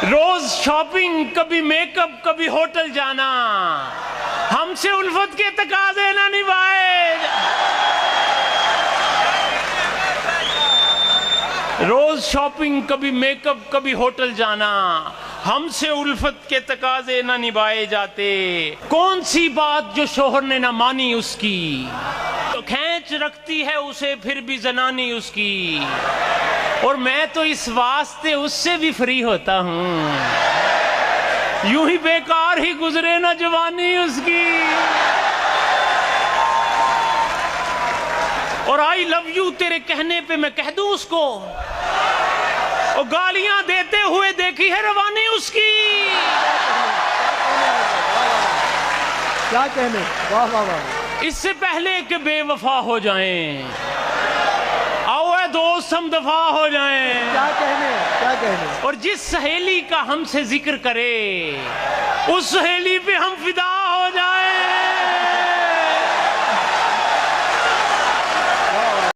रोज shopping, कभी makeup, कभी hotel जाना, हमसे उल्फत के तकाजे ना निभाए। रोज शॉपिंग, कभी मेकअप, कभी होटल जाना, हमसे उल्फत के तकाजे ना निभाए जाते। कौन सी बात जो शोहर ने ना मानी उसकी, तो खींच रखती है उसे फिर भी जनानी उसकी। और मैं तो इस वास्ते उससे भी फ्री होता हूँ, यूं ही बेकार ही गुजरे ना जवानी उसकी। और आई लव यू तेरे कहने पे मैं कह दूं उसको, और गालियां देते हुए देखी है रवानी उसकी। क्या कहने, वाह वाह वाह। इससे पहले कि बेवफा हो जाएं, आओ ए दोस्त हम दफा हो जाएं। क्या कहने, क्या कहने। और जिस सहेली का हमसे जिक्र करे, उस सहेली पे हम फिदा